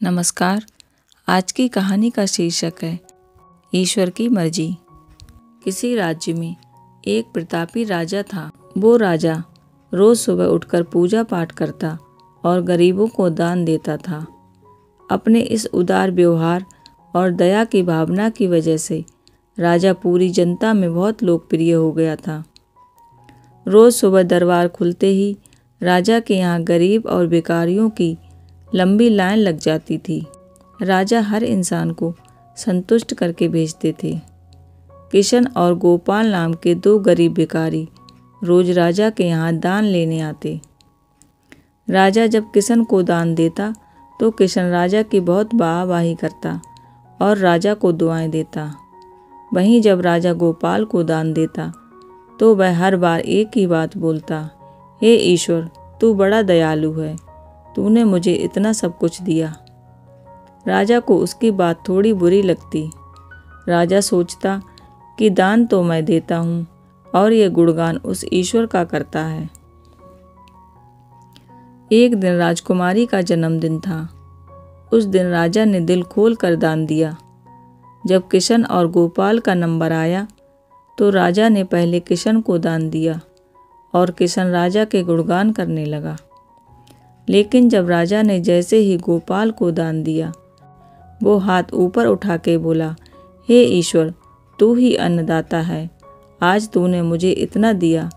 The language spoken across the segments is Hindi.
नमस्कार। आज की कहानी का शीर्षक है ईश्वर की मर्जी। किसी राज्य में एक प्रतापी राजा था। वो राजा रोज सुबह उठकर पूजा पाठ करता और गरीबों को दान देता था। अपने इस उदार व्यवहार और दया की भावना की वजह से राजा पूरी जनता में बहुत लोकप्रिय हो गया था। रोज सुबह दरबार खुलते ही राजा के यहाँ गरीब और भिखारियों की लंबी लाइन लग जाती थी। राजा हर इंसान को संतुष्ट करके भेजते थे। किशन और गोपाल नाम के दो गरीब भिखारी रोज राजा के यहाँ दान लेने आते। राजा जब किशन को दान देता तो किशन राजा की बहुत वाहवाही करता और राजा को दुआएं देता। वहीं जब राजा गोपाल को दान देता तो वह हर बार एक ही बात बोलता, हे ईश्वर, तू बड़ा दयालु है, तूने मुझे इतना सब कुछ दिया। राजा को उसकी बात थोड़ी बुरी लगती। राजा सोचता कि दान तो मैं देता हूँ और ये गुणगान उस ईश्वर का करता है। एक दिन राजकुमारी का जन्मदिन था। उस दिन राजा ने दिल खोल कर दान दिया। जब किशन और गोपाल का नंबर आया तो राजा ने पहले किशन को दान दिया और किशन राजा के गुणगान करने लगा। लेकिन जब राजा ने जैसे ही गोपाल को दान दिया, वो हाथ ऊपर उठा के बोला, हे ईश्वर, तू ही अन्नदाता है। आज तूने मुझे इतना दिया,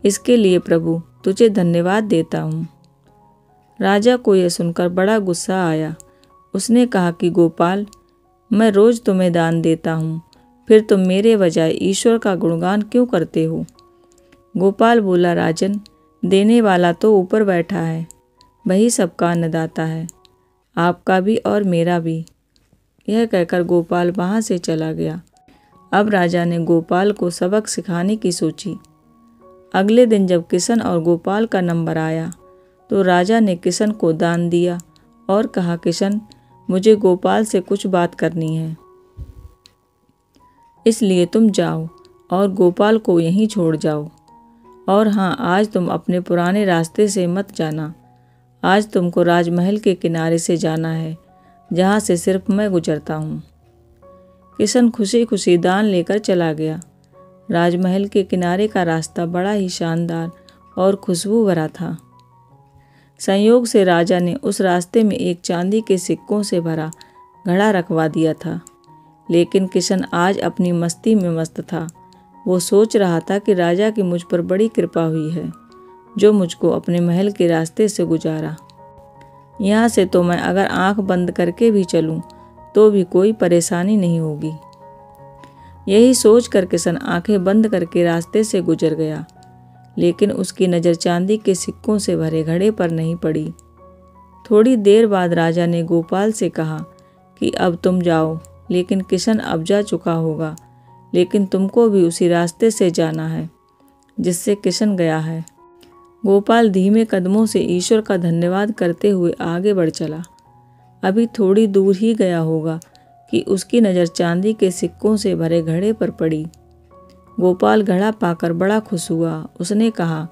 इसके लिए प्रभु तुझे धन्यवाद देता हूँ। राजा को यह सुनकर बड़ा गुस्सा आया। उसने कहा कि गोपाल, मैं रोज तुम्हें दान देता हूँ, फिर तुम मेरे बजाय ईश्वर का गुणगान क्यों करते हो? गोपाल बोला, राजन, देने वाला तो ऊपर बैठा है, वही सबका अन्नदाता है, आपका भी और मेरा भी। यह कहकर गोपाल वहाँ से चला गया। अब राजा ने गोपाल को सबक सिखाने की सोची। अगले दिन जब किशन और गोपाल का नंबर आया तो राजा ने किशन को दान दिया और कहा, किशन, मुझे गोपाल से कुछ बात करनी है, इसलिए तुम जाओ और गोपाल को यहीं छोड़ जाओ। और हाँ, आज तुम अपने पुराने रास्ते से मत जाना। आज तुमको राजमहल के किनारे से जाना है, जहाँ से सिर्फ मैं गुजरता हूँ। किशन खुशी खुशी दान लेकर चला गया। राजमहल के किनारे का रास्ता बड़ा ही शानदार और खुशबू भरा था। संयोग से राजा ने उस रास्ते में एक चांदी के सिक्कों से भरा घड़ा रखवा दिया था। लेकिन किशन आज अपनी मस्ती में मस्त था। वो सोच रहा था कि राजा की मुझ पर बड़ी कृपा हुई है, जो मुझको अपने महल के रास्ते से गुजारा। यहाँ से तो मैं अगर आंख बंद करके भी चलूँ तो भी कोई परेशानी नहीं होगी। यही सोचकर किशन आंखें बंद करके रास्ते से गुजर गया। लेकिन उसकी नज़र चांदी के सिक्कों से भरे घड़े पर नहीं पड़ी। थोड़ी देर बाद राजा ने गोपाल से कहा कि अब तुम जाओ, लेकिन किशन अब जा चुका होगा, लेकिन तुमको भी उसी रास्ते से जाना है जिससे किशन गया है। गोपाल धीमे कदमों से ईश्वर का धन्यवाद करते हुए आगे बढ़ चला। अभी थोड़ी दूर ही गया होगा कि उसकी नज़र चांदी के सिक्कों से भरे घड़े पर पड़ी। गोपाल घड़ा पाकर बड़ा खुश हुआ। उसने कहा,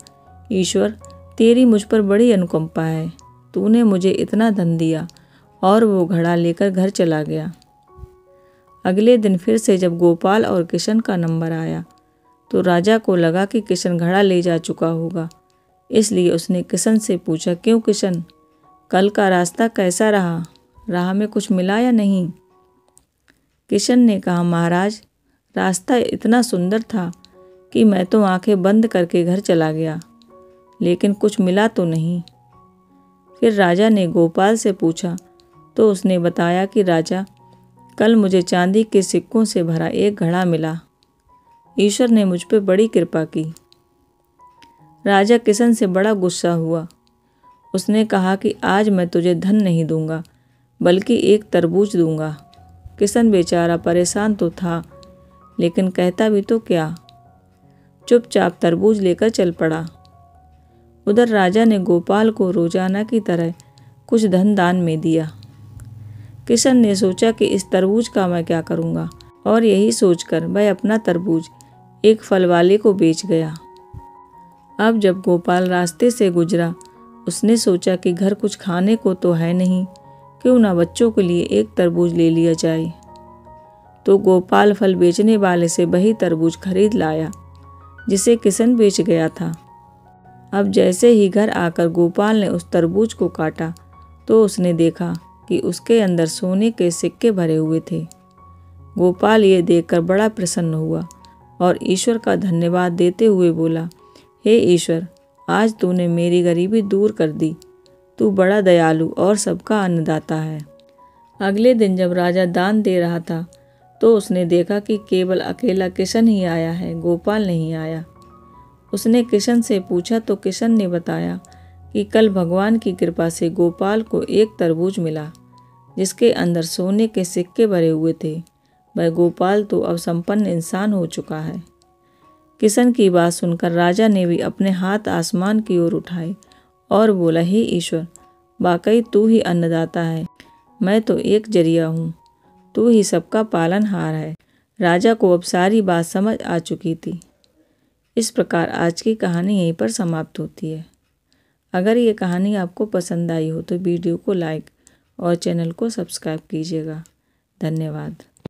ईश्वर, तेरी मुझ पर बड़ी अनुकंपा है, तूने मुझे इतना धन दिया। और वो घड़ा लेकर घर चला गया। अगले दिन फिर से जब गोपाल और किशन का नंबर आया तो राजा को लगा कि किशन घड़ा ले जा चुका होगा, इसलिए उसने किशन से पूछा, क्यों किशन, कल का रास्ता कैसा रहा? राह में कुछ मिला या नहीं? किशन ने कहा, महाराज, रास्ता इतना सुंदर था कि मैं तो आंखें बंद करके घर चला गया, लेकिन कुछ मिला तो नहीं। फिर राजा ने गोपाल से पूछा तो उसने बताया कि राजा, कल मुझे चांदी के सिक्कों से भरा एक घड़ा मिला। ईश्वर ने मुझ पर बड़ी कृपा की। राजा किशन से बड़ा गुस्सा हुआ। उसने कहा कि आज मैं तुझे धन नहीं दूंगा, बल्कि एक तरबूज दूंगा। किशन बेचारा परेशान तो था, लेकिन कहता भी तो क्या। चुपचाप तरबूज लेकर चल पड़ा। उधर राजा ने गोपाल को रोजाना की तरह कुछ धन दान में दिया। किशन ने सोचा कि इस तरबूज का मैं क्या करूंगा, और यही सोचकर वह अपना तरबूज एक फल वाले को बेच गया। अब जब गोपाल रास्ते से गुजरा, उसने सोचा कि घर कुछ खाने को तो है नहीं, क्यों ना बच्चों के लिए एक तरबूज ले लिया जाए। तो गोपाल फल बेचने वाले से वही तरबूज खरीद लाया जिसे किशन बेच गया था। अब जैसे ही घर आकर गोपाल ने उस तरबूज को काटा तो उसने देखा कि उसके अंदर सोने के सिक्के भरे हुए थे। गोपाल ये देखकर बड़ा प्रसन्न हुआ और ईश्वर का धन्यवाद देते हुए बोला, हे ईश्वर, आज तूने मेरी गरीबी दूर कर दी। तू बड़ा दयालु और सबका अन्नदाता है। अगले दिन जब राजा दान दे रहा था तो उसने देखा कि केवल अकेला किशन ही आया है, गोपाल नहीं आया। उसने किशन से पूछा तो किशन ने बताया कि कल भगवान की कृपा से गोपाल को एक तरबूज मिला जिसके अंदर सोने के सिक्के भरे हुए थे। वह गोपाल तो अब संपन्न इंसान हो चुका है। किशन की बात सुनकर राजा ने भी अपने हाथ आसमान की ओर उठाए और बोला, हे ईश्वर, वाकई तू ही अन्नदाता है। मैं तो एक जरिया हूँ, तू ही सबका पालनहार है। राजा को अब सारी बात समझ आ चुकी थी। इस प्रकार आज की कहानी यहीं पर समाप्त होती है। अगर ये कहानी आपको पसंद आई हो तो वीडियो को लाइक और चैनल को सब्सक्राइब कीजिएगा। धन्यवाद।